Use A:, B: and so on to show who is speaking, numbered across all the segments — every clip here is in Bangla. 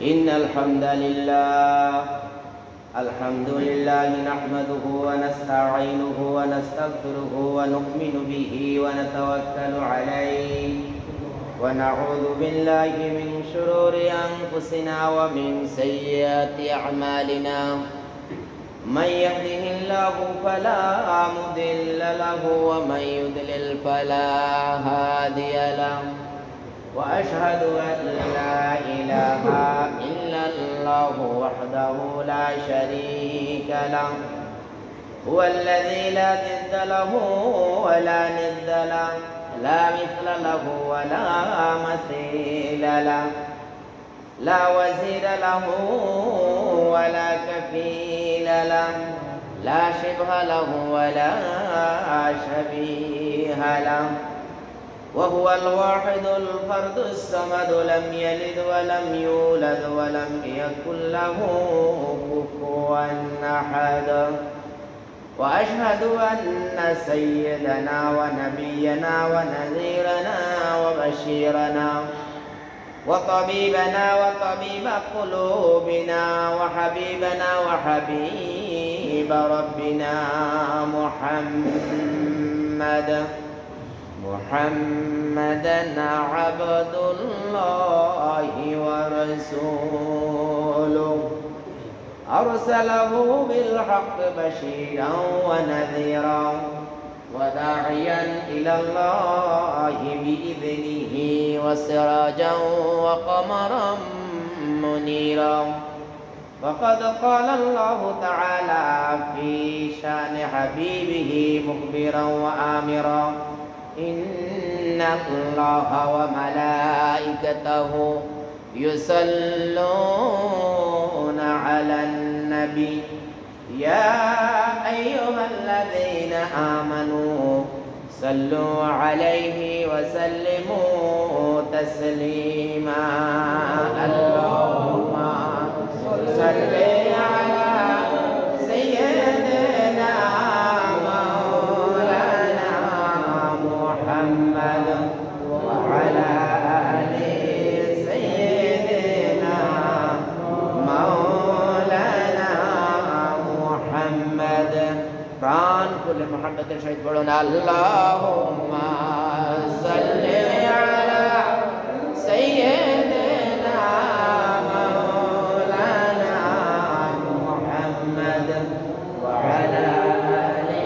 A: إن الحمد لله نحمده ونستعينه ونستغفره ونؤمن به ونتوكل عليه ونعوذ بالله من شرور أنفسنا ومن سيئات أعمالنا من يهده الله فلا مضل له ومن يضلل فلا هادي له وأشهد أن لا إله إلا الله وحده لا شريك له هو الذي لا ضد له ولا ند له لا مثل له ولا مثيل له لا وزير له ولا كفيل له لا شبه له ولا شبيه له وهو الواحد الفرد الصمد لم يلد ولم يولد ولم يكن له كفوا أحد وأشهد أن سيدنا ونبينا ونذيرنا وبشيرنا وطبيبنا وطبيب قلوبنا وحبيبنا وحبيب ربنا محمدا عبد الله ورسوله أرسله بالحق بشيرا ونذيرا وداعيا إلى الله بإذنه وسراجا وقمرا منيرا فقد قال الله تعالى في شان حبيبه مخبرا وآمرا إن الله وملائكته يصلون على النبي يا أيها الذين آمنوا صلوا عليه وسلموا تسليما اللهم صل على سيدنا مولانا محمد وعلى آل سيدنا مولانا محمد प्राण खुले मोहब्बत के सहित बोलो ना अल्लाहुम्मा सल्ली अला सय्यिदिना मौलाना मुहम्मद व अला आलि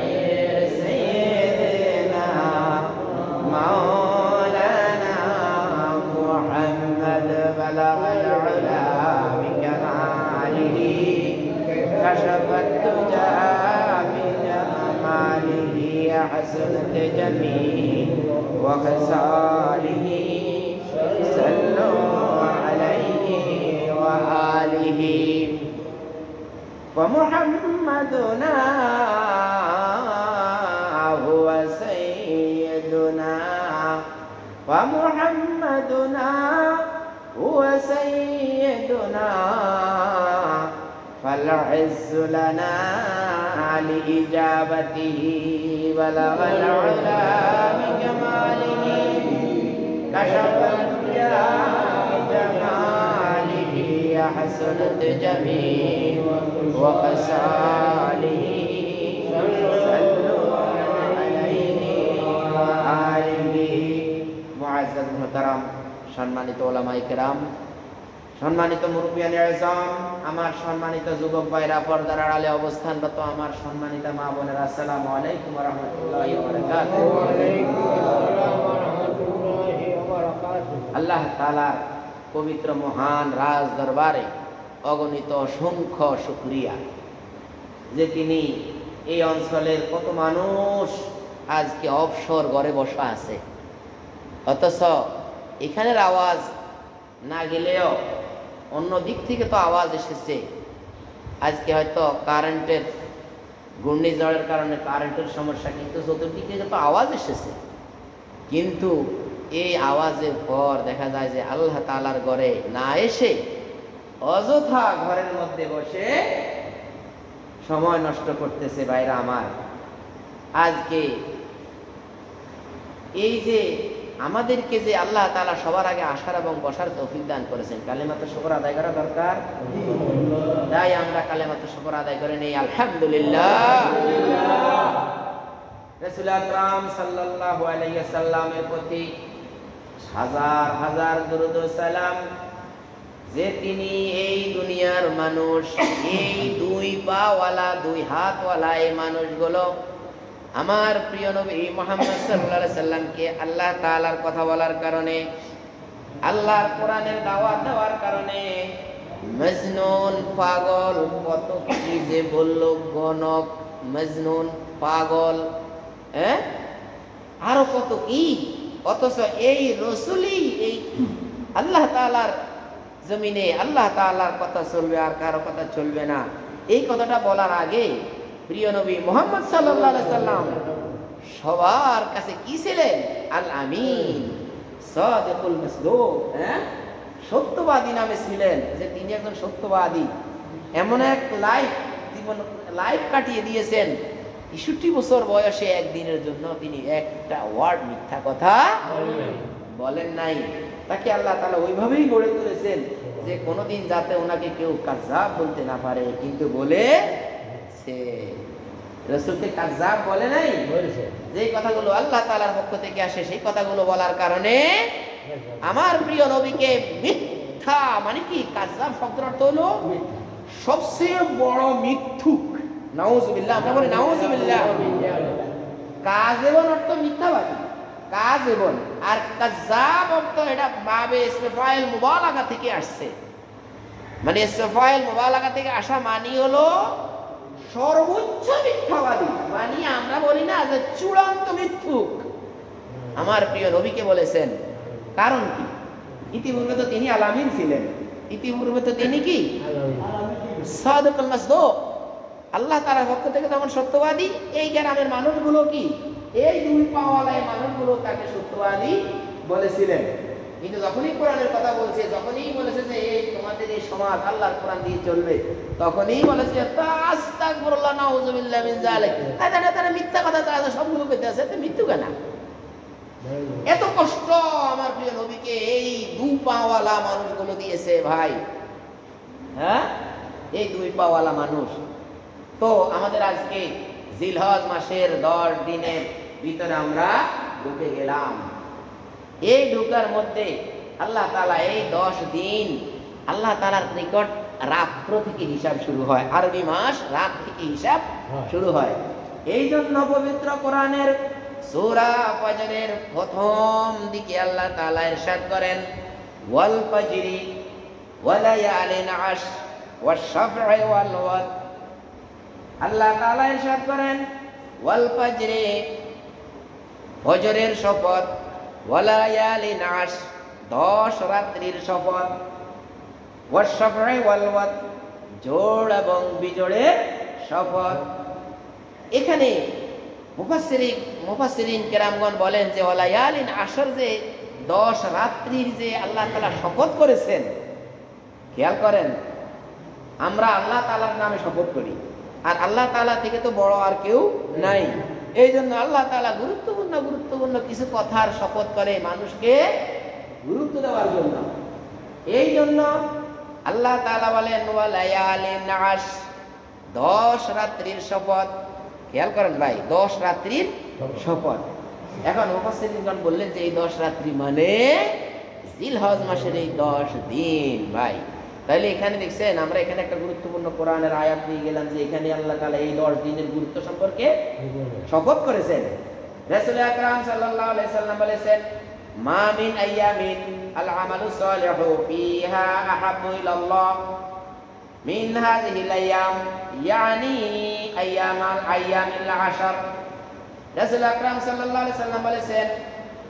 A: सय्यिदिना मौलाना मुहम्मद बलगल उला बिकमालिही कशफत तुजा حسنت جميع وخصاله صلوا عليه وآله ومحمدنا هو سيدنا ومحمدنا هو سيدنا فالعز لنا لإجابته بلغ العلا بكماله كشف الدجى بجماله حسنت جميع وخصاله صلوا عليه وآله معزز محترم সম্মানিত ওলামায়ে কেরাম সম্মানিত মুরব্বিয়ানে আযম আমার সম্মানিত যুবক ভাইরা পর্দার আড়ালে অবস্থানরত আমার সম্মানিত মা বোনেরা আসসালামু আলাইকুম ওয়া রাহমাতুল্লাহি ওয়া বারাকাতুহু ওয়া আলাইকুম আসসালাম ওয়া রাহমাতুল্লাহি ওয়া বারাকাতুহু আল্লাহ তাআলার পবিত্র মহান রাজ দরবারে অগণিত অসংখ্য শুকরিয়া যে তিনি এই অঞ্চলের কত মানুষ আজকে অবসর ঘরে বসা আছে অথচ এখানের আওয়াজ না গেলেও অন্য দিক থেকে তো আওয়াজ এসেছে আজকে হয়তো কারেন্টের ঘূর্ণিঝড়ের কারণে কারেন্টের সমস্যা কিন্তু চতুর্দিকে তো আওয়াজ এসেছে কিন্তু এই আওয়াজের পর দেখা যায় যে আল্লাহ তাআলার ঘরে না এসে অযথা ঘরের মধ্যে বসে সময় নষ্ট করতেছে ভাইরা আমার। আজকে এই যে আমাদেরকে যে আল্লাহ তাআলা সবার আগে আসার এবং বসার তৌফিক দান করেছেন, কালেমাতুশ শুকর আদায় করা দরকার। তাই আমরা কালেমাতুশ শুকর আদায় করে নেই আলহামদুলিল্লাহ। রাসূল আকরাম সাল্লাল্লাহু আলাইহি ওয়াসাল্লামের প্রতি হাজার হাজার দরুদ ও সালাম, যে তিনি এই দুনিয়ার মানুষ, এই দুই পাওয়ালা দুই হাতওয়ালা এই মানুষগুলো আমার প্রিয় নবী মুহাম্মদ সাল্লাল্লাহু আলাইহি সাল্লামকে আল্লাহ তাআলার কথা বলার কারণে, আল্লাহর কোরআনের দাওয়াত দেওয়ার কারণে মজনুন পাগল কত কি যে বলল, গণক মজনুন পাগল, আরো কত কি, অথচ এই রাসূলই এই আল্লাহ তাআলার জমিনে আল্লাহ তাআলার কথা চলবে আর কারো কথা চলবে না, এই কথাটা বলার আগে প্রিয় নবী মুহাম্মদ সাল্লাল্লাহু আলাইহি সাল্লাম সবার কাছে কি ছিলেন? আল আমিন, সাদিকুল মাসদুক, সত্যবাদী নামে ছিলেন, যে তিনি একজন সত্যবাদী। এমন এক লাইফ কাটিয়ে দিয়েছেন, ৬৩ বছর বয়সে একদিনের জন্য তিনি একটা ওয়ার্ড মিথ্যা কথা বলেন নাই। তাকে আল্লাহ তাআলা ওইভাবেই গড়ে তুলেছেন যে কোনোদিন যাতে ওনাকে কেউ কাযযাব বলতে না পারে, কিন্তু বলেছে। রাসূলকে কাযযাব বলে নাই, যে কথাগুলো আল্লাহ তাআলার পক্ষ থেকে আসে সেই কথাগুলো বলার কারণে আমার প্রিয় নবীকে মিথ্যা, মানে কি কাযযাব শব্দের অর্থ হলো সবচেয়ে বড় মিথ্যুক। নাউযুবিল্লাহ, আমরা বলি নাউযুবিল্লাহ। কাযিবুন অর্থ মিথ্যাবাদী, কাযিবুন, আর কাযযাব অর্থ এটা বাবে ইসমে ফাইল মুবালাগা থেকে আসছে, মানে ইসমে ফাইল মুবালাগা থেকে আসা মানে হলো সর্বোচ্চ মিথ্যাবাদী, মানে আমরা বলি না যে চূড়ান্ত মিথ্যুক। আমার প্রিয় নবীকে বলেছেন, কারণ কি? ইতিপূর্বে তো তিনি আল আমিন ছিলেন, ইতিপূর্বে তো তিনি কি সাদিকুল মাসদুক, আল্লাহ তাআলার পক্ষ থেকে যেমন সত্যবাদী, এই গ্রামের মানুষগুলো কি এই দুই পাওয়ালা মানুষগুলো তাকে সত্যবাদী বলেছিলেন। কিন্তু যখনই কোরআনের কথা বলছে, যখনই বলেছে যে এই তোমাদের এই সমাজ আল্লাহর কোরআন দিয়ে চলবে, তখনই বলেছে আস্তাগফিরুল্লাহ নাউযুবিল্লাহ মিন যালিক। তারা মিথ্যা কথা যা সবগুলো পেতে আছে, তো মৃত্যু কেন? এত কষ্ট আমার প্রিয় নবীকে এই দুই পাওয়ালা মানুষগুলো দিয়েছে ভাই, এই দুই পাওয়ালা মানুষ। তো আমাদের আজকে জিলহজ মাসের 10 দিনের ভিতরে আমরা ঢুকে গেলাম। এই ঢুকার মধ্যে আল্লাহ তাআলা এই 10 দিন আল্লাহ তাআলার নিকট রাত্র থেকে হিসাব শুরু হয়, আরবি মাস রাত থেকে হিসাব শুরু হয়। এই জন্য পবিত্র কোরআনের সূরা ফজরের প্রথম দিকে আল্লাহ তাআলা ইরশাদ করেন, ওয়াল ফজরি ওয়া লায়ালিন আশ ওয়াশ শাফঈ ওয়াল ওয়াতর। আল্লাহ তাআলা ইরশাদ করেন, ওয়াল ফজরি, ফজরের শপথ, ওয়া লায়ালিন আশ, 10 রাত্রির শপথ, ওয়াশ শাফঈ ওয়াল ওয়াতর, জোড় এবং বিজোড়ের শপথ। এখানে মুফাসসিরিন কেরামগণ বলেন যে ওয়া লায়ালিন আশর, যে 10 রাত্রির যে আল্লাহ তাআলা শপথ করেছেন। খেয়াল করেন, আমরা আল্লাহ তাআলার নামে শপথ করি, আর আল্লাহ তাআলা থেকে তো বড় আর কেউ নাই। এই জন্য আল্লাহ তাআলা গুরুত্বপূর্ণ কিছু কথার শপথ করে মানুষকে গুরুত্ব দেওয়ার জন্য। এই জন্য আল্লাহ তাআলা বলেন ওয়া লায়ালিন আশ, 10 রাত্রির শপথ। খেয়াল করেন ভাই, 10 রাত্রির শপথ। এখন মুফাসসিরিনগণ বললেন যে এই 10 রাত্রি মানে জিলহজ মাসের এই 10 দিন ভাই। তাহলে এখানে দেখছেন, আমরা এখানে একটা গুরুত্বপূর্ণ কোরআনের আয়াত নিয়ে গেলাম যে এখানে আল্লাহ তাআলা এই 10 দিনের গুরুত্ব সম্পর্কে শপথ করেছেন। রাসূল আকরাম সাল্লাল্লাহু আলাইহি সাল্লাম বলেছেন, মা মিন আইয়ামিন আল আমালু সালিহু ফিহা আহাব্বু ইলাল্লাহ মিন হাযিহিল আইয়াম, ইয়ানি আইয়ামিল আশর। রাসূল আকরাম সাল্লাল্লাহু আলাইহি সাল্লাম বলেছেন,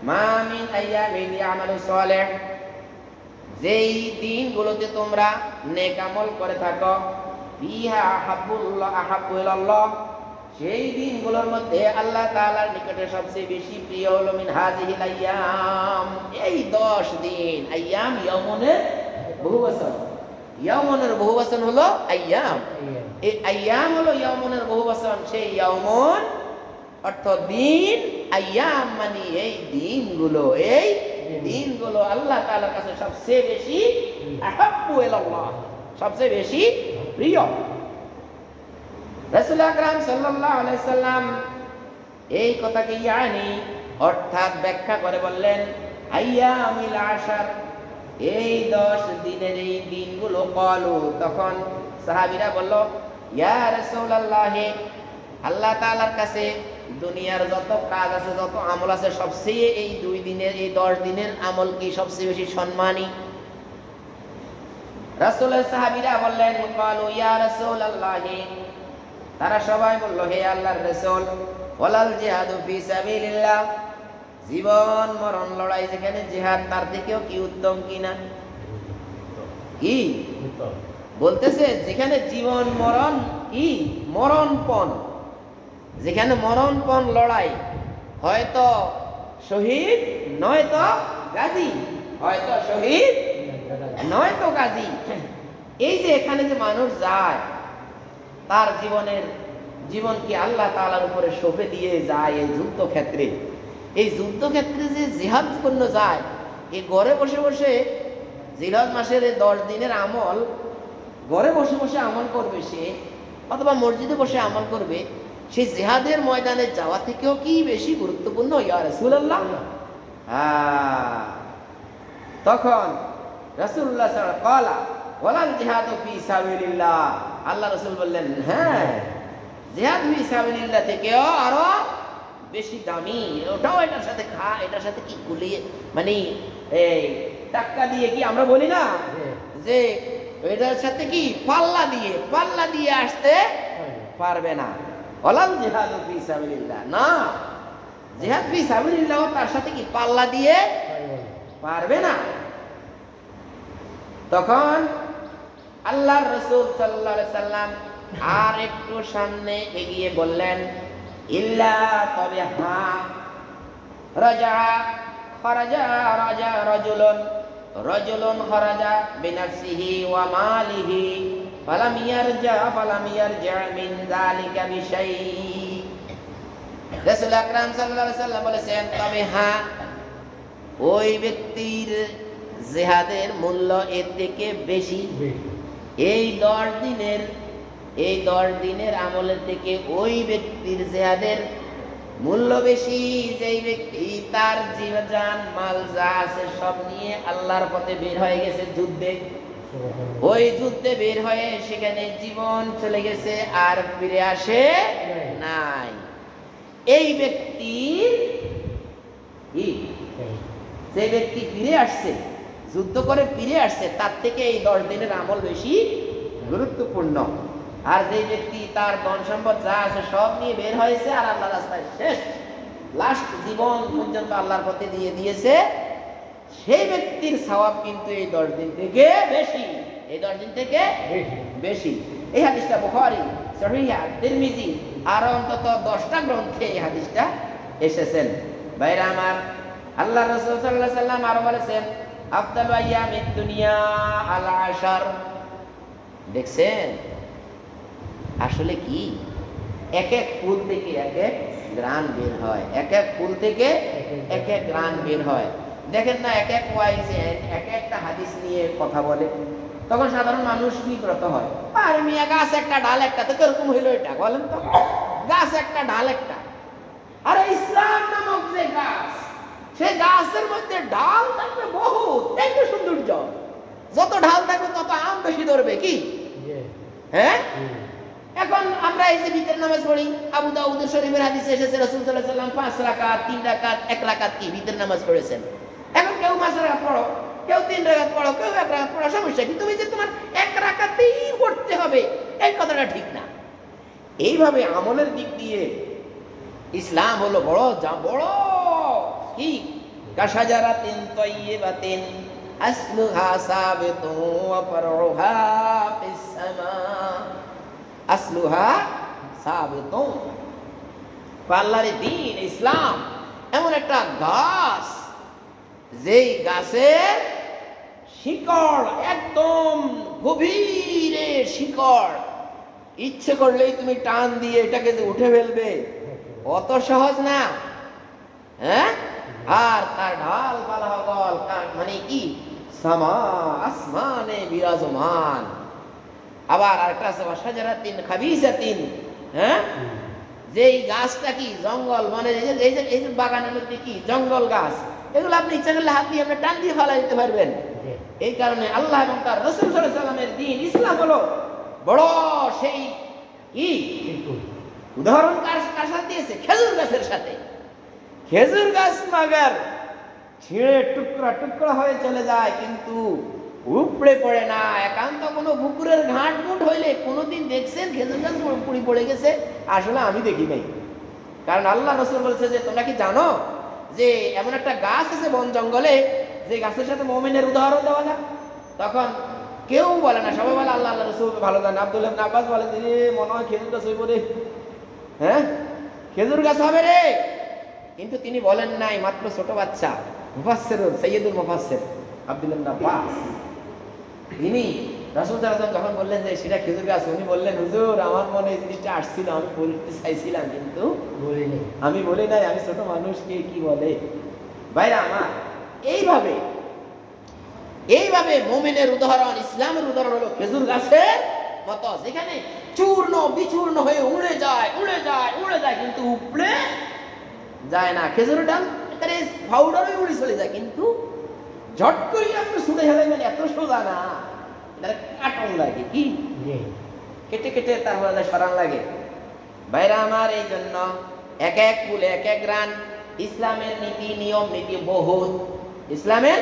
A: মা মিন আইয়ামিন ইয়ামালু সালিহ, যেই দিনগুলোতে তোমরা নেক আমল করে থাকো, ফিহা আহাব্বু ইলাল্লাহ, সেই দিনগুলোর মধ্যে আল্লাহ তাআলার নিকটে সবচেয়ে বেশি প্রিয় হলো মিন হাযিহিল আইয়াম, এই 10 দিন। আইয়াম ইয়ামুনের বহুবচন, ইয়ামুনের বহুবচন হলো আইয়াম। এই আইয়াম হলো ইয়ামুনের বহুবচন। সেই ইয়ামুন অর্থ দিন, আইয়াম মানে এই দিনগুলো, এই দিনগুলো আল্লাহ তাআলার কাছে সবচেয়ে বেশি আহাব্বু ইলাল্লাহ, সবচেয়ে বেশি প্রিয়। রাসূল আকরাম সাল্লাল্লাহু আলাইহি সাল্লাম এই কথাকে ইয়ানি অর্থাৎ ব্যাখ্যা করে বললেন, আইয়ামিল আশার, এই 10 দিনের এই দিনগুলো। ক্বালু, তখন সাহাবীরা বলল, ইয়া রাসূলুল্লাহ, আল্লাহ তাআলার কাছে দুনিয়ার যত কাজ আছে, যত আমল আছে, সবচেয়ে এই 2 দিনের, এই 10 দিনের আমল কি সবচেয়ে বেশি সম্মানী? রাসূলের সাহাবীরা বললেন, ক্বালু ইয়া রাসূলুল্লাহ, তারা সবাই বলল, হে আল্লাহর রাসূল, ওয়ালাল জিহাদু ফি সাবিলিল্লাহ, জীবন মরণ লড়াই যেখানে জিহাদ, তার থেকেও কি উত্তম কিনা? কি বলতেছে? যেখানে জীবন মরণ, কি মরণপণ, যেখানে মরণপণ লড়াই, হয়তো শহীদ নয়তো গাজী, হয়তো শহীদ নয়তো গাজী। এই যে এখানে যে মানুষ যায়, তার জীবন কি আল্লাহ তাআলার উপরে সঁপে দিয়ে যায় এই যুদ্ধক্ষেত্রে। এই যুদ্ধক্ষেত্রে যে জিহাদ জন্য যায়, এই ঘরে বসে বসে জিলহজ মাসের এই 10 দিনের আমল ঘরে বসে বসে আমল করবে সে, অথবা মসজিদে বসে আমল করবে, সেই জিহাদের ময়দানে যাওয়া থেকেও কি বেশি গুরুত্বপূর্ণ ইয়া রাসূলুল্লাহ? তখন রাসূলুল্লাহ সাল্লাল্লাহু আলাইহি ওয়াসাল্লাম ওয়ালাল জিহাদু ফি সাবিলিল্লাহ, আল্লাহ রাসূল বললেন, হ্যাঁ, জিহাদ ফি সাবিলিল্লাহ থেকেও আরো বেশি দামি। ওটাও এটার সাথে এটার সাথে কি গুলিয়ে, মানে এই টাক্কা দিয়ে, কি আমরা বলি না যে এটার সাথে কি পাল্লা দিয়ে আসতে পারবে না। ওয়ালাল জিহাদু ফি সাবিলিল্লাহ, না, জিহাদ ফি সাবিলিল্লাহ তার সাথে কি পাল্লা দিয়ে পারবে না। তখন আল্লাহর রাসূল সাল্লাল্লাহু আলাইহি সাল্লাম আর একটু সামনে এগিয়ে বললেন, ইল্লা, তবে হ্যাঁ, খরাজা রাজুলুন খরাজা বিনাফসিহি ওয়া মালিহি ফালাম ইয়ারজা মিন যালিকা বিশাই। রাসূল আকরাম সাল্লাল্লাহু আলাইহি সাল্লাম বলেছেন, তবে হ্যাঁ, ওই ব্যক্তির জিহাদের মূল্য এর থেকে বেশি। এই 10 দিনের আমলের থেকে ওই ব্যক্তির জিহাদের মূল্য বেশি, যেই ব্যক্তি তার জীবন মাল যা আছে সব নিয়ে আল্লাহর পথে বের হয়ে গেছে যুদ্ধে। ওই যুদ্ধে বের হয়ে সেখানে জীবন চলে গেছে, আর ফিরে আসে নাই। এই ব্যক্তি, যে ব্যক্তি ফিরে আসছে, যুদ্ধ করে ফিরে আসছে, তার থেকে এই 10 দিনের আমল বেশি গুরুত্বপূর্ণ। আর যে ব্যক্তি তার ধন সম্পদ যা আছে সব নিয়ে বের হয়েছে, আর আল্লাহর রাস্তায় শেষ লাস্ট জীবন পর্যন্ত আল্লাহর পথে দিয়ে দিয়েছে, সেই ব্যক্তির সওয়াব কিন্তু এই 10 দিন থেকে বেশি, এই 10 দিন থেকে বেশি। এই হাদিসটা বুখারী, সহিহ, তিরমিজি আর অন্তত 10টা গ্রন্থে এই হাদিসটা এসেছেন। ভাইরা আমার, আল্লাহ রাসূল সাল্লাল্লাহু আলাইহি সাল্লাম আরো বলেছেন, আফদালু আইয়ামিদ দুনিয়া আল আশার। দেখছেন আসলে কি, এক এক ফুল থেকে এক এক গ্রান বের হয়, এক এক ফুল থেকে এক এক গ্রান বের হয়। দেখেন না, এক এক ওয়াইজে এক একটা হাদিস নিয়ে কথা বলে, তখন সাধারণ মানুষ বিব্রত হয়। আরে মিয়া, গাছ একটা ডাল একটা, তো কিরকম হইলো এটা বলেন তো? গাছ একটা ডাল একটা, আরে ইসলাম নামক যে গাছ, সেই গাছের মধ্যে ডাল থাকবে বহুত, একটু সৌন্দর্য, যত ঢাল থাকবে তত আম বেশি ধরবে, কি হ্যাঁ? এখন আমরা এই যে ভিতরের নামাজ পড়ি, আবু দাউদ শরীফের হাদিসে এসেছে রাসূল সাল্লাল্লাহু আলাইহি ওয়াসাল্লাম 5 রাকাত, 3 রাকাত, 1 রাকাত কি ভিতরের নামাজ পড়েছেন। এখন কেউ 5 রাকাত পড়ো, কেউ 3 রাকাত পড়ো, কেউ 1 রাকাত পড়ো, সমস্যা কি? তুমি যে তোমার 1 রাকাতেই পড়তে হবে, এই কথাটা ঠিক না। এইভাবে আমলের দিক দিয়ে ইসলাম হলো বড় কি, কাশাজারাতিন তাইয়্যিবাতিন আসলুহা সাবিতুন ওয়া ফারউহা ফিস সামা। আসলুহা সাবিতুন, আল্লাহর দ্বীন ইসলাম এমন একটা গাছ, যেই গাছের শিকড় একদম গভীরে শিকড়, ইচ্ছে করলেই তুমি টান দিয়ে এটাকে যে উঠে ফেলবে, অত সহজ না। হ্যাঁ, আর তার ঢাল পালাগল মানে কি সামা আসমানে বিরাজমান। আবার আরেকটা আছে শাজারাতিন খাবিসাতিন, হ্যাঁ, যেই গাছটা কি জঙ্গল, মানে এই যে বাগানের মধ্যে কি জঙ্গল গাছ, এগুলো আপনি ইচ্ছা করলে হাত দিয়ে আপনি টান দিয়ে ফেলা দিতে পারবেন। এই কারণে আল্লাহ এবং তার রাসূল সাল্লাল্লাহু আলাইহি ওয়াসাল্লামের দ্বীন ইসলাম হলো বড় সেই কি উদাহরণ কার সাথে দিয়েছে? খেজুর গাছের সাথে। খেজুর গাছ মাগার ছিঁড়ে টুকরা টুকরা হয়ে চলে যায়, কিন্তু উপড়ে পড়ে না। একান্ত কোনো পুকুরের ঘাট মুট হইলে কোনোদিন দেখছেন খেজুর গাছ পুড়ি পড়ে গেছে? আসলে আমি দেখি নাই। কারণ আল্লাহ রাসূল বলছে যে তোমরা কি জানো যে এমন একটা গাছ আছে বন জঙ্গলে, যে গাছের সাথে মুমিনের উদাহরণ দেওয়া যায়? তখন কেউ বলে না, সবাই বলে আল্লাহ আল্লাহ রাসূল ভালো জানে। আব্দুল্লাহ ইবনে আব্বাস বলে যে মনে হয় খেজুর গাছ হইব রে, হ্যাঁ খেজুর গাছ হবে রে। কিন্তু তিনি বলেন নাই, মাত্র ছোট বাচ্চা মুফাসসির সাইয়্যিদুল মুফাসসির আব্দুল্লাহ ইবনে আব্বাস, তিনি রাসূল সাল্লাল্লাহু আলাইহি ওয়াসাল্লাম যখন বললেন যে সেটা খেজুর গাছ, উনি বললেন হুজুর আমার মনে এই জিনিসটা আসছিল, আমি বলতে চাইছিলাম কিন্তু আমি বলি নাই, আমি ছোট মানুষ, কে কি বলে। ভাইরা আমার, এইভাবে মুমিনের উদাহরণ, ইসলামের উদাহরণ হলো খেজুর গাছের মতো, যেখানে চূর্ণ বিচূর্ণ হয়ে উড়ে যায় কিন্তু উপড়ে যায় না। খেজুরের ডাল পাউডার হয়ে উড়ে চলে যায়, কিন্তু ঝট করে আপনি ছুটে হেলাইবেন এত সোজা না, কাটন লাগে, কি কেটে কেটে তারপরে সরান লাগে। ভাইরা আমার, এই জন্য এক এক ফুলে এক এক গ্রান। ইসলামের নীতি নিয়ম নীতি বহুত। ইসলামের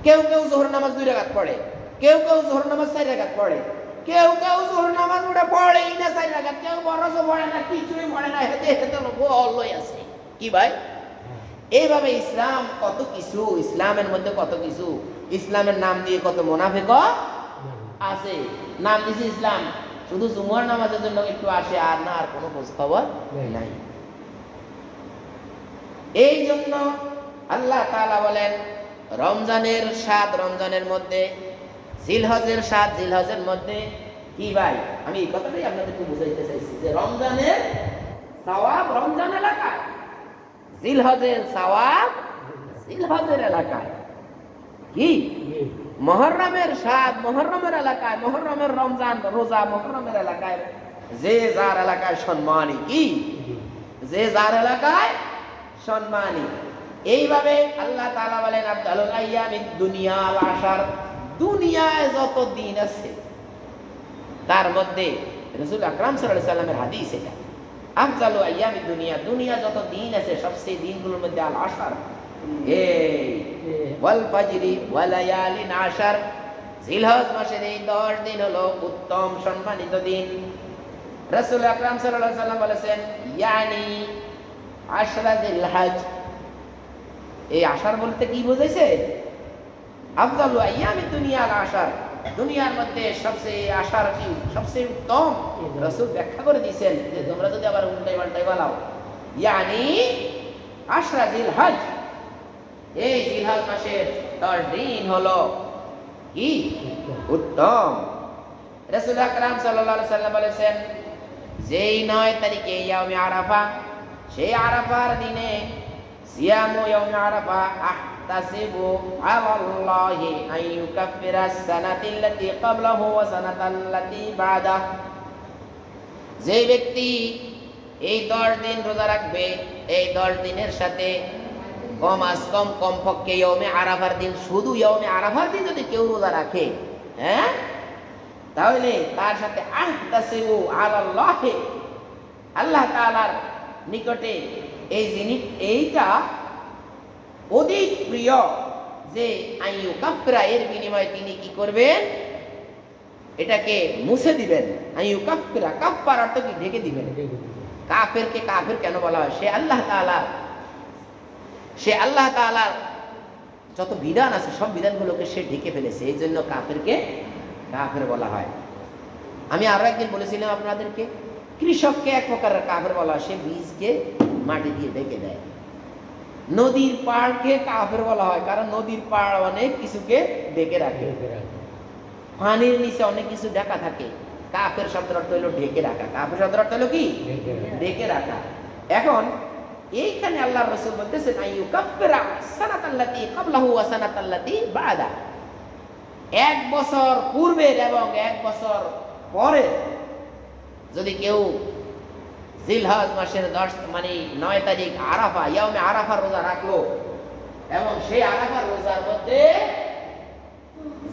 A: কেউ যোহর নামাজ 2 রাকাত পড়ে, কেউ যোহর নামাজ 4 রাকাত পড়ে, কেউ যোহর নামাজ ওটা পড়েই না 4 রাকাত, কেউ বরজও পড়ে না, কিছুই পড়ে না, হেতে হেতে লই আছে। কি ভাই, এইভাবে ইসলাম কত কিছু, ইসলামের মধ্যে কত কিছু। ইসলামের নাম দিয়ে কত মুনাফিক আছে। নাম দিয়েছে ইসলাম, শুধু জুমার নামাজের জন্য একটু আসে, আর না, আর কোনো খোঁজ খবর নাই। এই জন্য আল্লাহ তাআলা বলেন রমজানের স্বাদ রমজানের মধ্যে, জিলহজের স্বাদ জিলহজের মধ্যে। কি ভাই, আমি এই কথাটাই আপনাদেরকে বুঝাইতে চাইছি যে রমজানের সওয়াব রমজান এলাকায়, জিলহজের সওয়াব জিলহজের এলাকায়। কি মুহররমের স্বাদ মুহররমের এলাকায়, মুহররমের রমজান রোজা মুহররমের এলাকায়, যে যার এলাকায় সম্মানী। কি যে যার এলাকায় সম্মানী। এইভাবে আল্লাহ তাআলা বলেন আফদালুল আইয়ামিদ দুনিয়া আল আশার, দুনিয়ায় যত দিন আছে তার মধ্যে রাসূল আকরাম সাল্লাল্লাহু আলাইহি ওয়াসাল্লামের হাদিস এটা, আফদালু আইয়ামিদ দুনিয়া, দুনিয়া যত দিন আছে সবচেয়ে দিনগুলোর মধ্যে আল আশার, এই ওয়াল ফাজরি ওয়া লায়ালিন আশার, জিলহজ মাসের এই 10 দিন হলো উত্তম সম্মানিত দিন। রাসূল আকরাম সাল্লাল্লাহু আলাইহি ওয়াসাল্লাম বলেছেন ইয়ানি আশরা জিলহজ, এই আশার বলতে কি বোঝাইছে? আফদালু আইয়ামিদ দুনিয়া আল আশার, দুনিয়ার মধ্যে সবচেয়ে আশার কি সবচেয়ে উত্তম। রাসূল ব্যাখ্যা করে দিয়েছেন যে তোমরা যদি আবার উল্টাই পাল্টাই বলাও, ইয়ানি আশরা জিলহজ, এই জিলহজ মাসের 10 দিন হলো কি উত্তম। রাসূল আকরাম সাল্লাল্লাহু আলাইহি ওয়াসাল্লাম বলেছেন যেই 9 তারিখে ইয়াউমে আরাফা, সেই আরাফার দিনে সিয়ামু ইয়াউমে আরাফা আহতাসিবু আলাল্লাহি আন ইউকাফিরা সানাতাল্লাতী ক্বাবলাহু ওয়া সানাতাল্লাতী বাদাহ, যে ব্যক্তি এই 10 দিন রোজা রাখবে, এই 10 দিনের সাথে কমপক্ষে ইয়াউমে আরাফার দিন, শুধু ইয়াউমে আরাফার দিন যদি কেউ রোজা রাখে, হ্যাঁ, তাহলে তার সাথে আহতাসিবু আলাল্লাহি, আল্লাহ তাআলার নিকটে এই জিনিস এইটা অধিক প্রিয় যে আইয়ু কাফরা, এর বিনিময়ে তিনি কি করবেন? এটাকে মুছে দিবেন। আইয়ু কাফরা, কাফার অর্থ কি? ঢেকে দিবেন। কাফেরকে কাফের কেন বলা হয়? সে আল্লাহ তাআলার যত বিধান আছে সব বিধানগুলোকে সে ঢেকে ফেলেছে, এই জন্য কাফেরকে কাফের বলা হয়। আমি আরো একদিন বলেছিলাম আপনাদেরকে, কৃষককে এক প্রকারের কাফের বলা হয়, সে বীজকে মাটি দিয়ে ঢেকে দেয়। নদীর পাড়কে কাফের বলা হয়, কারণ নদীর পাড় অনেক কিছুকে ঢেকে রাখে, পানির নিচে অনেক কিছু ঢাকা থাকে। কাফের শব্দের অর্থ হলো ঢেকে রাখা। কাফের শব্দের অর্থ হলো কি? ঢেকে রাখা। এখন এইখানে আল্লাহর রাসূল বলতেছেন আইয়ুকাফিরা সানাতাল্লাতী ক্বাবলাহু ওয়া সানাতাল্লাতী বাদা, এক বছর পূর্বের এবং এক বছর পরে যদি কেউ জিলহজ মাসের 10 মানে 9 তারিখ আরাফা, ইয়াউমে আরাফার রোজা রাখলো এবং সেই আরাফার রোজার মধ্যে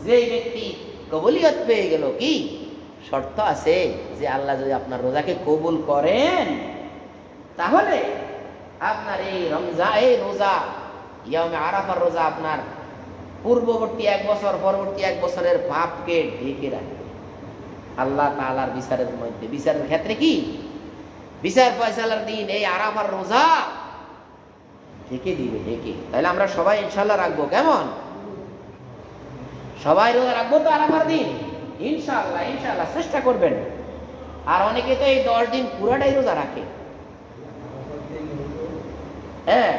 A: যে ব্যক্তি কবুলিয়ত পেয়ে গেল, কি শর্ত আছে যে আল্লাহ যদি আপনার রোজাকে কবুল করেন তাহলে আপনার এই রোজা ইয়াউমে আরাফার রোজা আপনার পূর্ববর্তী এক বছর পরবর্তী এক বছরের পাপকে ঢেকে রাখবে আল্লাহ তাআলার বিচারের মধ্যে। বিচারের ক্ষেত্রে কি বিচার ফয়সালার দিন এই আরাফার রোজা ঢেকে দিবে, ঢেকে। তাহলে আমরা সবাই ইনশাআল্লাহ রাখবো, কেমন? সবাই রোজা রাখবো তো আরাফার দিন ইনশাআল্লাহ, ইনশাআল্লাহ চেষ্টা করবেন। আর অনেকে তো এই 10 দিন পুরাটাই রোজা রাখে। হ্যাঁ,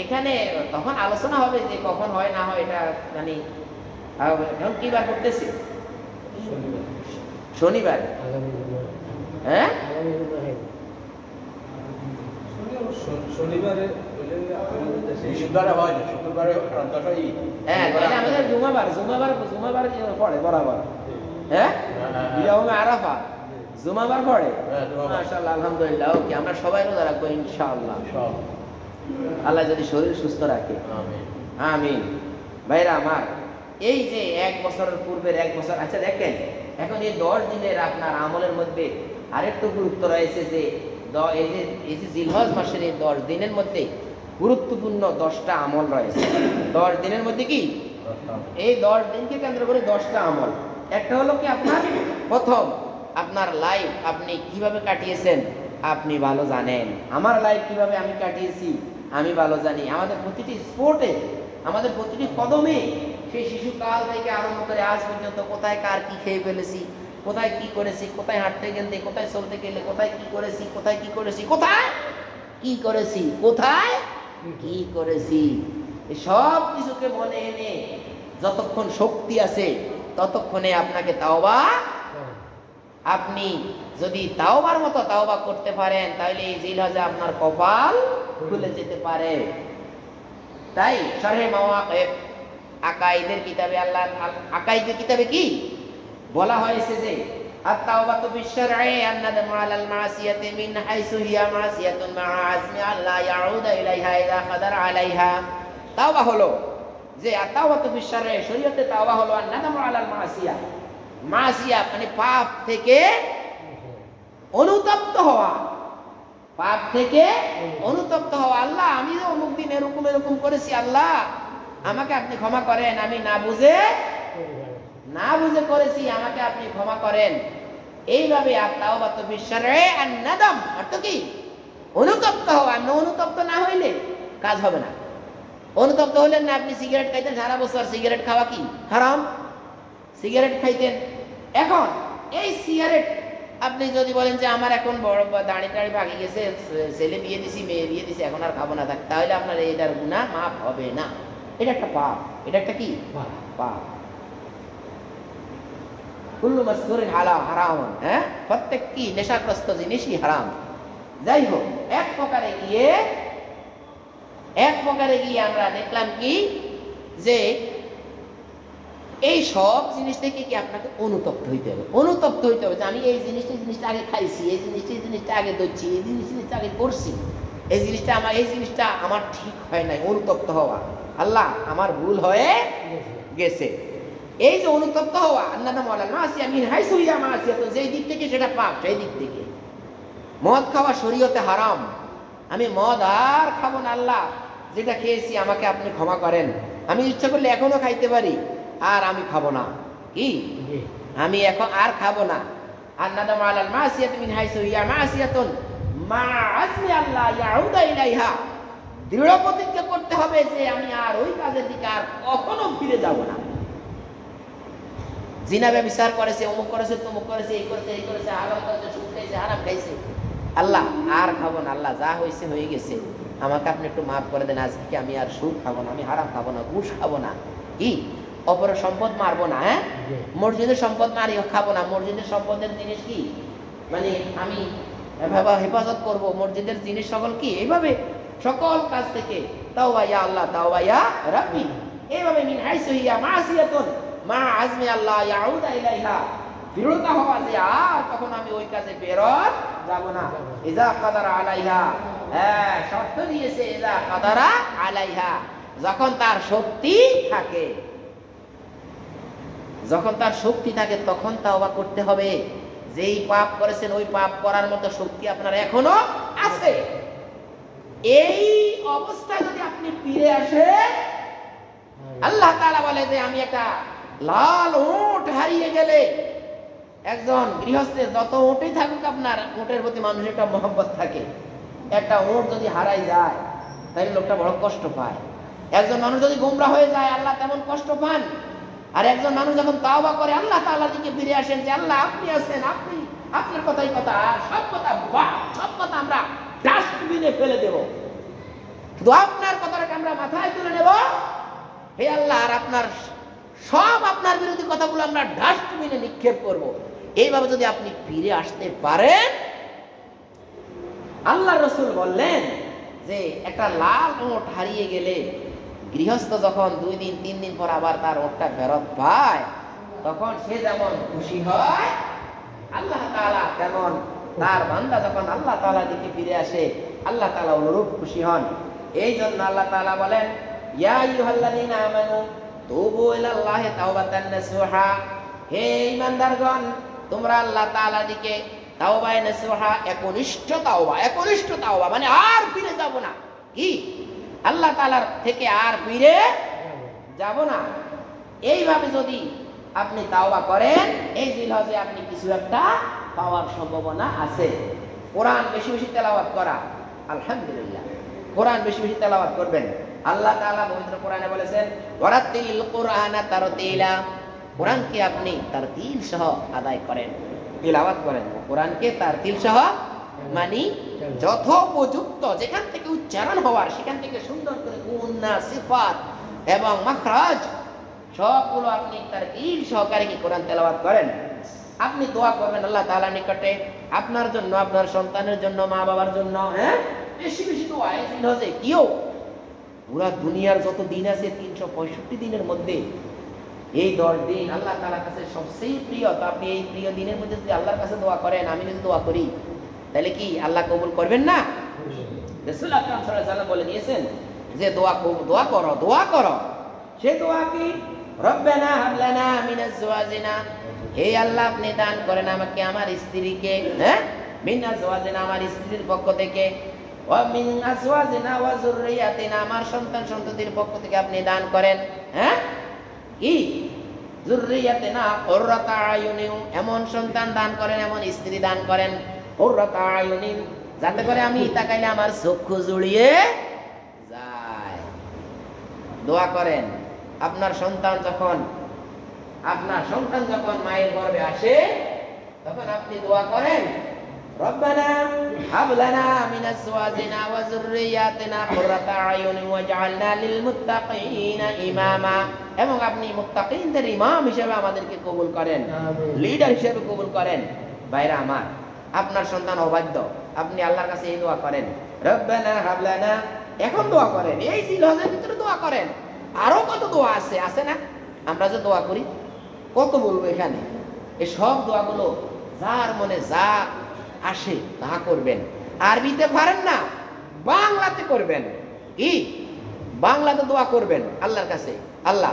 A: এখানে তখন আলোচনা হবে যে কখন হয় না হয়, এটা জানি। এখন কি বার করতেছে? শনিবার। হ্যাঁ,
B: শনিবারে
A: আমাদের জুমাবার পড়ে বরাবর। হ্যাঁ, ইয়াউমে আরাফা জুমাবার পড়ে। মাশাআল্লাহ, আলহামদুলিল্লাহ। ওকে, আমরা সবাই রোজা রাখবো ইনশাআল্লাহ, আল্লাহ যদি শরীর সুস্থ রাখে। আমিন। ভাইরা আমার, এই যে এক বছরের পূর্বের এক বছর, আচ্ছা দেখেন এখন এই 10 দিনের আপনার আমলের মধ্যে আরেকটু গুরুত্ব রয়েছে যে এই যে জিলহজ মাসের এই 10 দিনের মধ্যে গুরুত্বপূর্ণ 10টা আমল রয়েছে। 10 দিনের মধ্যে কি এই 10 দিনকে কেন্দ্র করে 10টা আমল। একটা হলো কি আপনার প্রথম আপনার লাইফ আপনি কিভাবে কাটিয়েছেন আপনি ভালো জানেন। আমার লাইফ কিভাবে আমি কাটিয়েছি আমি ভালো জানি। আমাদের প্রতিটি স্পোর্টে, আমাদের প্রতিটি কদমে, সেই শিশুকাল থেকে আরম্ভ করে আজ পর্যন্ত কোথায় কার কি খেয়ে ফেলেছি, কোথায় কি করেছি, কোথায় হাঁটতে গেলে, কোথায় চলতে গেলে, কোথায় কি করেছি, কোথায় কি করেছি, কোথায় কি করেছি, কোথায় কি করেছি, এই সব কিছুকে মনে এনে যতক্ষণ শক্তি আছে ততক্ষণে আপনাকে তাওবা, আপনি যদি তাওবার মতো তাওবা করতে পারেন তাহলে এই জিলহজে আপনার কপাল খুলে যেতে পারে। তাই শরহে মাওয়াকিফ আকাইদের কিতাবে, আল্লাহ আকাইদের কিতাবে কি বলা হয়েছে যে আত-তাওবাতু বিশ-শারঈ আন-নাদমু আলাল মাসিয়াতি মিন হাইসু হিয়া মাসিয়াতুন মা'a আজমি আল্লাহ ইয়াউদা ইলাইহা ইযা কাদারা আলাইহা। তাওবা হলো যে আত-তাওবাতু বিশ-শারঈ, শরীয়তে তাওবা হলো আন-নাদমু আলাল মাসিয়া, মাসিয়া মানে পাপ থেকে অনুতপ্ত হওয়া, পাপ থেকে অনুতপ্ত হওয়া। আল্লাহ আমি যে অমুক দিন এরকম এরকম করেছি, আল্লাহ আমাকে আপনি ক্ষমা করেন, আমি না বুঝে করেছি, আমাকে আপনি ক্ষমা করেন। এইভাবে আত-তাওবাতু বিশ-শারঈ আন-নাদম অর্থ কি অনুতপ্ত হওয়া। অনুতপ্ত না হইলে কাজ হবে না। অনুতপ্ত হলেন না, আপনি সিগারেট খাইতেন সারা বছর, সিগারেট খাওয়া কি হারাম, সিগারেট খাইতেন। এখন এই সিগারেট আপনি যদি বলেন যে আমার এখন বড় দাড়ি টাড়ি ভাগে গেছে, ছেলে বিয়ে দিছি, মেয়ে বিয়ে দিছি, এখন আর খাবো না, তাহলে আপনার এটার গুনাহ মাফ হবে না। এটা একটা পাপ। এটা একটা কি পাপ। কুল্লু মাসকুরিন হারাম, হ্যাঁ, প্রত্যেকটি নেশাগ্রস্ত জিনিসই হারাম। যাই হোক, এক প্রকারে গিয়ে আমরা দেখলাম কি যে এই সব জিনিস থেকে কি আপনাকে অনুতপ্ত হইতে হবে। অনুতপ্ত হইতে হবে যে আমি এই জিনিসটা আগে খাইছি, এই জিনিসটা আগে ধরছি, এই জিনিসটা আগে করছি, এই জিনিসটা আমার ঠিক হয় নাই। অনুতপ্ত হওয়া, আল্লাহ আমার ভুল হয়ে গেছে। এই যে অনুতপ্ত হওয়া, আন্নাদামু আলাল মাসিয়া মিন হাইসু হিয়া মাসিয়াতুন, যেই দিক থেকে সেটা পাপ, সেই দিক থেকে। মদ খাওয়া শরীয়তে হারাম, আমি মদ আর খাবো না, আল্লাহ যেটা খেয়েছি আমাকে আপনি ক্ষমা করেন, আমি ইচ্ছা করলে এখনো খাইতে পারি, আর আমি খাবো না, কি আমি এখন আর খাবো না। আন্নাদামু আলাল মাসিয়াতি মিন হাইসু হিয়া মাসিয়াতুন মা আজমি আল্লাহ ইয়াউদা ইলাইহা, দৃঢ় প্রতিজ্ঞা করতে হবে যে আমি আর ওই কাজের দিকে আর কখনো ফিরে যাব না। জিনা ব্যভিচার করেছে, অমুক করেছে, তমুক করেছে, এই করেছে, হারাম করেছে, সুদ খাইছে, হারাম খাইছে, আল্লাহ আর খাবো না, আল্লাহ যা হয়েছে হয়ে গেছে, আমাকে আপনি একটু মাফ করে দেন, আজকে আমি আর সুদ খাবো না, আমি হারাম খাবো না, ঘুষ খাবো না, কি অপরের সম্পদ মারবো না, হ্যাঁ, মসজিদের সম্পদ মারিও খাবো না। মসজিদের সম্পদের জিনিস কি, মানে আমি হেফাজত করব মসজিদের জিনিস সকল কি, এইভাবে সকল কাজ থেকে তাওবা ইয়া আল্লাহ, তাওবা ইয়া রাব্বি, এইভাবে মিন হাইসু হিয়া মাসিয়াতুন মা আজমি আল্লাহ ইয়াউদা ইলাইহা, বিরত হওয়া যে আর তখন আমি ওই কাজে বেরোত যাব না। ইজা কাদারা আলাইহা, হ্যাঁ শর্ত দিয়েছে, ইজা কাদারা আলাইহা, যখন তার শক্তি থাকে, যখন তার শক্তি থাকে তখন তাওবা করতে হবে। যেই পাপ করেছেন ওই পাপ করার মতো শক্তি আপনার এখনো আছে। এই অবস্থায় যদি আপনি ফিরে আসেন, আল্লাহ তাআলা বলে যে আমি একটা লাল উট হারিয়ে গেলে, একজন গৃহস্থের যত উটই থাকুক আপনার, উটের প্রতি মানুষের একটা মহব্বত থাকে, একটা উট যদি হারাই যায় তাহলে লোকটা বড় কষ্ট পায়। একজন মানুষ যদি গোমরা হয়ে যায় আল্লাহ তেমন কষ্ট পান। আর একজন মানুষ যখন তাওবা করে আল্লাহ তাআলার দিকে ফিরে আসেন যে আল্লাহ আপনি আছেন, আপনি, আপনার কথাই কথা, আর সব কথা বাহ, সব কথা আমরা ডাস্টবিনে ফেলে দেব, শুধু আপনার কথাটাকে আমরা মাথায় তুলে নেব, হে আল্লাহ, আর আপনার সব আপনার বিরোধী কথাগুলো আমরা ডাস্টবিনে নিক্ষেপ করব। এইভাবে যদি আপনি ফিরে আসতে পারেন, আল্লাহ রাসূল বললেন যে একটা লাল ওট হারিয়ে গেলে গৃহস্থ যখন 2 দিন 3 দিন পর আবার তার ওটটা ফেরত পায়, তখন সে যেমন খুশি হয়, আল্লাহ তাআলা তেমন তার বান্দা যখন আল্লাহ তাআলার দিকে ফিরে আসে আল্লাহ তাআলা অনুরূপ খুশি হন। এই জন্য আল্লাহ তাআলা বলেন, ইয়া আইয়ুহাল্লাযীনা আমানু তুবু ইলাল্লাহি তাওবাতান নাসুহা, হে ঈমানদারগণ তোমরা আল্লাহ তাআলার দিকে তাওবায়ে নাসুহা, একনিষ্ঠ তাওবা, একনিষ্ঠ তাওবা মানে আর ফিরে যাব না, কি আল্লাহ তাআলার থেকে আর ফিরে যাব না। এইভাবে যদি আপনি তাওবা করেন, এই জিলহজে আপনি কিছু একটা পাওয়ার সম্ভাবনা আছে। কোরআন বেশি বেশি তেলাওয়াত করা, আলহামদুলিল্লাহ, কোরআন বেশি বেশি তেলাওয়াত করবেন। আল্লাহ তাআলা পবিত্র কোরআনে বলেছেন, ওয়ারাতিল কুরআনা তারতিলা, কোরআনকে আপনি তারতিল সহ আদায় করেন, তেলাওয়াত করেন। কোরআনকে তারতিল সহ মানে যথোপযুক্ত, যেখান থেকে উচ্চারণ হওয়ার সেখান থেকে সুন্দর করে গুন্না, সিফাত এবং মাখরাজ সবগুলো আপনি তারতিল সহকারে কি কোরআন তেলাওয়াত করেন। আপনি দোয়া করবেন আল্লাহ তাআলার নিকটে, আপনার জন্য, আপনার সন্তানের জন্য, মা বাবার জন্য, হ্যাঁ, বেশি বেশি দোয়া। এই জিলহজে কিও পুরা দুনিয়ার যত দিন আছে 365 দিনের মধ্যে এই 10 দিন আল্লাহ তাআলার কাছে সবচেয়ে প্রিয়। তো আপনি এই প্রিয় দিনের মধ্যে যদি আল্লাহর কাছে দোয়া করেন, আমি যদি দোয়া করি, তাহলে কি আল্লাহ কবুল করবেন না? রাসূল আকরাম সাল্লাল্লাহু আলাইহি ওয়াসাল্লাম বলে দিয়েছেন যে দোয়া করো, দোয়া করো। সে দোয়া কি? রব্বানা হাব লানা মিন আজওয়াজিনা, হে আল্লাহ আপনি দান করেন আমাকে আমার স্ত্রীকে, হ্যাঁ, মিন আজওয়াজিনা আমার স্ত্রীর পক্ষ থেকে, ওয়া মিন আজওয়াজিনা ওয়া যুররিয়াতিনা আমার সন্তান সন্ততির পক্ষ থেকে আপনি দান করেন, হ্যাঁ, কি যুররিয়াতিনা কুররাতা আয়ুনিন, এমন সন্তান দান করেন, এমন স্ত্রী দান করেন, কুররাতা আয়ুনিন, যাতে করে আমি তাকাইলে আমার চক্ষু জুড়িয়ে যায়। দোয়া করেন আপনার সন্তান যখন মায়ের গর্ভে আসে তখন আপনি দোয়া করেন, রব্বানা হাব লানা মিন আজওয়াজিনা ওয়া যুররিয়াতিনা কুররাতা আয়ুনিন ওয়াজআলনা লিল মুত্তাকিনা ইমামা, এবং আপনি মুত্তাকিনদের ইমাম হিসেবে আমাদেরকে কবুল করেন, লিডার হিসেবে কবুল করেন। ভাইরা আমার, আপনার সন্তান অবাধ্য, আপনি আল্লাহর কাছে এই দোয়া করেন, রব্বানা হাব লানা, এখন দোয়া করেন, এই জিলহজের ভিতরে দোয়া করেন। আরো কত দোয়া আছে না আমরা যে দোয়া করি, কত বলবো এখানে। এই সব দোয়াগুলো যার মনে যা আসে তা করবেন। আরবিতে পারেন না, বাংলাতে করবেন। কি বাংলাতে দোয়া করবেন আল্লাহর কাছে, আল্লাহ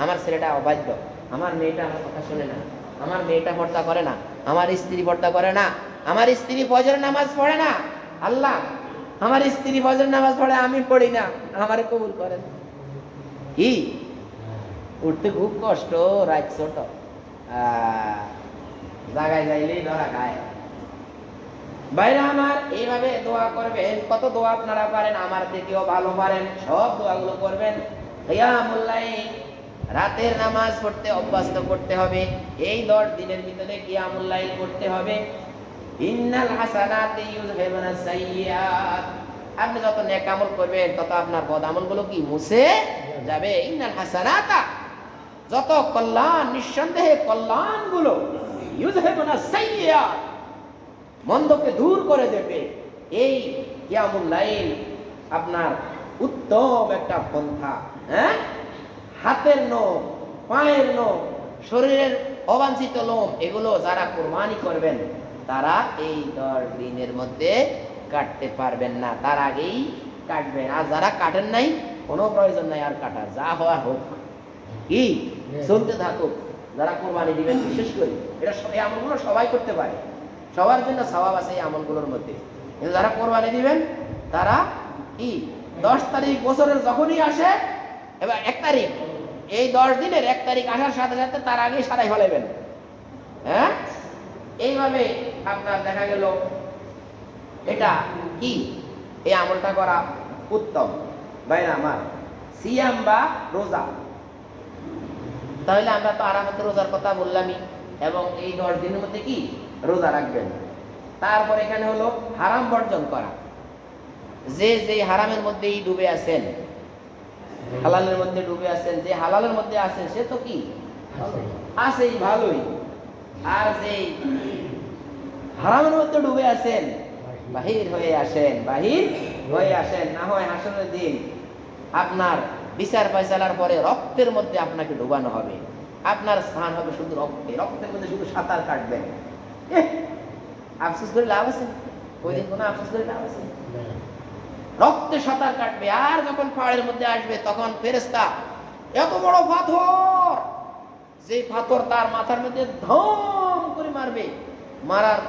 A: আমার ছেলেটা অবাধ্য, আমার মেয়েটা আমার কথা শুনে না, আমার মেয়েটা পর্দা করে না, আমার স্ত্রী পর্দা করে না, আমার স্ত্রী ফজরের নামাজ পড়ে না, আল্লাহ আমার স্ত্রী ফজরের নামাজ পড়ে, আমি পড়ি না, আমারে কবুল করেন। কি উঠতে খুব কষ্ট, রাত ছোট, জায়গায় যাইলেই ধরা খায়। বাইরে আমার এইভাবে দোয়া করবেন। কত দোয়া আপনারা পারেন, আমার থেকেও ভালো পারেন, সব দোয়াগুলো করবেন। কিয়ামুল লাইল, রাতের নামাজ পড়তে অভ্যস্ত করতে হবে। এই 10 দিনের ভিতরে কিয়ামুল লাইল করতে হবে। ইন্নাল হাসানাতি ইউযহিবুনাস সাইয়্যাত, আপনি যত নেক আমল করবেন তত আপনার বদ আমলগুলো কি মুছে যাবে। ইন্নাল হাসানাতা যত কল্যাণ, নিঃসন্দেহে কল্যাণগুলো ইউযহিবুনা সাইয়্যাত, মন্দকে দূর করে দেবে। এই কিয়ামুল লাইল আপনার উত্তম একটা পন্থা। হ্যাঁ, হাতের নখ, পায়ের নখ, শরীরের অবাঞ্ছিত লোম, এগুলো যারা কুরবানি করবেন তারা এই 10 দিনের মধ্যে কাটতে পারবেন না, তার আগেই কাটবেন। আর যারা কাটেন নাই, কোনো প্রয়োজন নাই আর কাটা, যা হওয়ার হোক, কি চলতে থাকুক। যারা কুরবানি দিবেন, বিশেষ করে এটা এই আমলগুলো সবাই করতে পারে, সবার জন্য সওয়াব আছে এই আমলগুলোর মধ্যে। কিন্তু যারা কুরবানি দিবেন তারা কি 10 তারিখ বছরের যখনই আসে, এবার 1 তারিখ, এই 10 দিনের 1 তারিখ আসার সাথে সাথে তার আগেই সারাই ফেলাবেন। হ্যাঁ, এইভাবে আপনার দেখা গেল এটা কি এই আমলটা করা উত্তম। ভাইরা আমার, সিয়াম বা রোজা, তাহলে আমরা তো আরাফাতের রোজার কথা বললামই, এবং এই 10 দিনের মধ্যে কি রোজা রাখবেন। তারপর এখানে হলো হারাম বর্জন করা। যে যে হারামের মধ্যেই ডুবে আছেন, হালালের মধ্যে ডুবে আছেন, যে হালালের মধ্যে আছেন সে তো কি আছেই ভালোই, আর যে হারামের মধ্যে ডুবে আছেন বাহির হয়ে আসেন, বাহির হয়ে আসেন। না হয় হাসরের দিন আপনার বিচার ফয়সালার পরে রক্তের মধ্যে আপনাকে ডুবানো হবে, আপনার স্থান হবে শুধু রক্তে, রক্তের মধ্যে শুধু সাঁতার কাটবেন। আফসোস করে লাভ আছে? ওই দিন কোনো আফসোস করে লাভ আছে? রক্তে সাঁতার কাটবে। আর যখন পাহাড়ের মধ্যে আসবে তখন ফেরেশতা এত বড় পাথর, যে পাথর তার মাথার মধ্যে ধম করে মারবে, মারার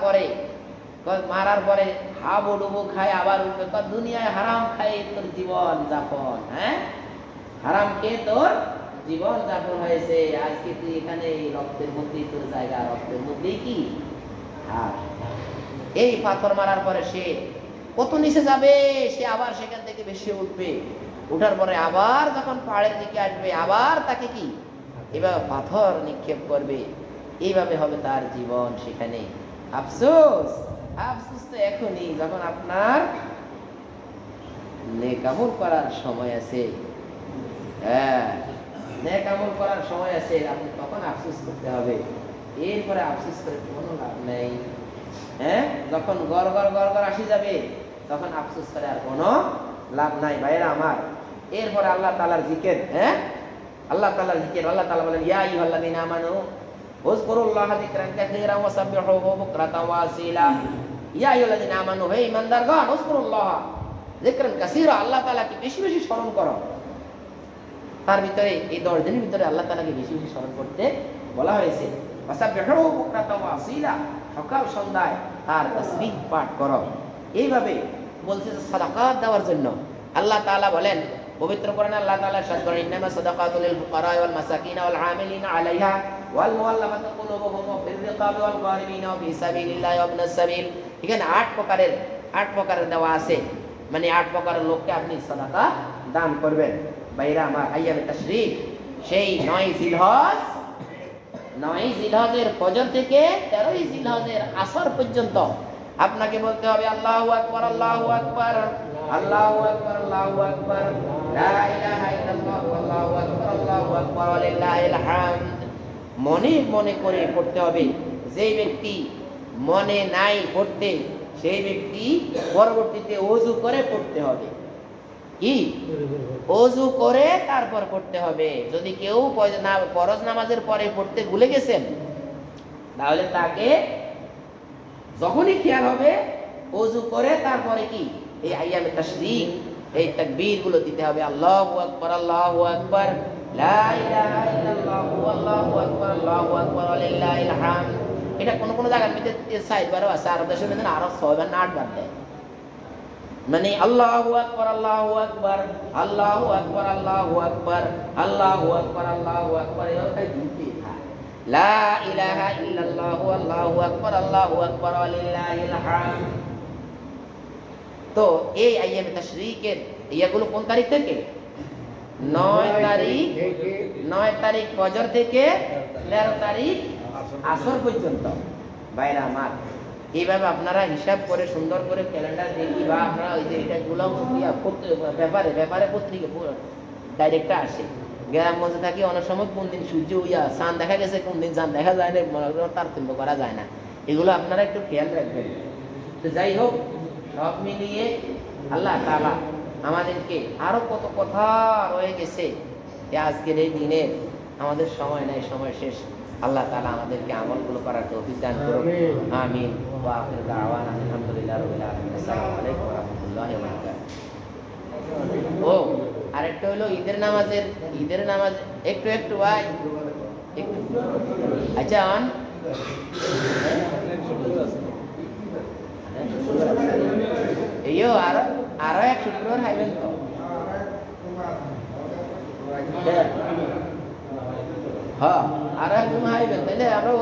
A: পরে হাবুডুবু খায় আবার উঠবে, দুনিয়ায় হারাম খায় তোর জীবন যাপন। হ্যাঁ, হারাম খেয়ে তোর জীবন যাপন হয়েছে, আজকে তুই এখানে এই রক্তের মধ্যেই তোর জায়গা, রক্তের মধ্যেই কি এই পাথর মারার পরে সে কত নিচে যাবে, সে আবার সেখান থেকে ভেসে উঠবে। উঠার পরে আবার যখন পাহাড়ের দিকে আসবে, আবার তাকে কি এভাবে পাথর নিক্ষেপ করবে। এইভাবে হবে তার জীবন সেখানে। আফসোস, আফসোস তো এখনই, যখন আপনার নেক আমল করার সময় আছে। হ্যাঁ, নেক আমল করার সময় আছে, আপনি তখন আফসোস করতে হবে। এরপরে আফসোস করে কোনো লাভ নেই। হ্যাঁ, যখন গড় আসি যাবে তখন আফসোস করে আর কোনো লাভ নাই। ভাইরা আমার, এরপরে আল্লাহ তাআলার জিকির। হ্যাঁ, আল্লাহ তাআলার জিকির। আল্লাহ তাআলা বলেন, ইয়া আইয়ুহাল্লাযীনা আমানু উযকুরুল্লাহা যিকরান কাসীরান ওয়া সাব্বিহুহু বুকরাতান ওয়া আসীলা। ইয়া আইয়ুহাল্লাযীনা আমানু, হে ঈমানদারগণ, উযকুরুল্লাহা যিকরান কাসীরা, আল্লাহ তাআলাকে বেশি বেশি স্মরণ করো। তার ভিতরে এই 10 দিনের ভিতরে আল্লাহ তাআলাকে বেশি বেশি স্মরণ করতে বলা হয়েছে। ওয়া সাব্বিহুহু বুকরাতান ওয়া আসীলা, সকাল সন্ধ্যায় তার তাসবিহ পাঠ করো। এইভাবে বলছে সাদাকাত দেওয়ার জন্য। আল্লাহ তাআলা বলেন পবিত্র কোরআনে, আল্লাহ তাআলা ইরশাদ করেন, ইন্নামা সাদাকাতু লিল ফুকারা ওয়াল মাসাকিন ওয়াল আমিলিনা আলাইহা ওয়াল মুআল্লাফাতি কুলুবুহুম ওয়া ফির রিকাবি ওয়াল গারিমিনা ওয়া ফি সাবিলিল্লাহি ওয়া ইবনাস সাবিল। এখানে 8 প্রকারের দেওয়া আছে, মানে 8 প্রকারের লোককে আপনি সাদাকা দান করবেন। ভাইরা আমার, আইয়ামে তাশরীক, সেই 9 জিলহজের ফজর থেকে 13 জিলহজের আসর পর্যন্ত আপনাকে বলতে হবে আল্লাহু আকবার, আল্লাহু আকবার, আল্লাহু আকবার, আল্লাহু আকবার, লা ইলাহা ইল্লাল্লাহ, আল্লাহু আকবার, আল্লাহু আকবার, ওয়া লিল্লাহিল হামদ। মনে মনে করে পড়তে হবে। যেই ব্যক্তি মনে নাই পড়তে, সেই ব্যক্তি পরবর্তীতে ওযু করে পড়তে হবে। কি ওযু করে তারপর পড়তে হবে। যদি কেউ ফরজ নামাজের পরে পড়তে ভুলে গেছেন, তাহলে তাকে যখনই খেয়াল হবে ওযু করে তারপরে কি এই আইয়ামে তাশরীক, এই তাকবীর গুলো দিতে হবে। আল্লাহু আকবার, আল্লাহু আকবার, লা ইলাহা ইল্লাল্লাহু, আল্লাহু আকবার, আল্লাহু আকবার, ওয়া লিল্লাহিল হামদ। এটা কোন কোন জায়গার মধ্যে 6 বারও আছে, আর দেশের মধ্যে আরো 6 বার না 8 বার দেয়। মানে আল্লাহু আকবার, আল্লাহু আকবার, আল্লাহু আকবার, আল্লাহু আকবার, আল্লাহু আকবার, আল্লাহু আকবার, এই দুটি থাকে। লা ইলাহা ইল্লাল্লাহু, আল্লাহু আকবার, আল্লাহু আকবার, ওয়া লিল্লাহিল হামদ। তো এই আইয়ামে তাশরীকের ইয়াগুলো কোন তারিখ থেকে? 9 তারিখ ফজর থেকে 13 তারিখ আসর পর্যন্ত। ভাইরা আমার, এইভাবে আপনারা হিসাব করে সুন্দর করে ক্যালেন্ডার দেখি, বা আপনারা ওই যে এটাগুলো পেপারে পত্রিকা ডাইরেক্টটা আসে, গ্রামগঞ্জে থাকি অনেক সময় কোন দিন সূর্য উইয়া চাঁদ দেখা গেছে, কোন দিন চাঁদ দেখা যায় না, মনে করেন তারতম্য করা যায় না। এগুলো আপনারা একটু খেয়াল রাখবেন। তো যাই হোক, সব মিলিয়ে আল্লাহ তাআলা আমাদেরকে আরো কত কথা রয়ে গেছে, আজকের এই দিনে আমাদের সময় নাই, সময় শেষ। আল্লাহ তাআলা আমাদেরকে আমলগুলো করার তৌফিক দান করুন, আমিন। ওয়া আখিরু দাওয়ানা আলহামদুলিল্লাহি রাব্বিল আলামিন। আসসালামু আলাইকুম ওয়া রাহমাতুল্লাহি ওয়া বারাকাতুহু। ও আরেকটা হলো ঈদের নামাজ একটু ভাই একটু, আচ্ছা অন এইও আরো এক শুক্রবার খাইবেন তো, হ্যাঁ আরো একদম খাইবেন, তাইলে আমরা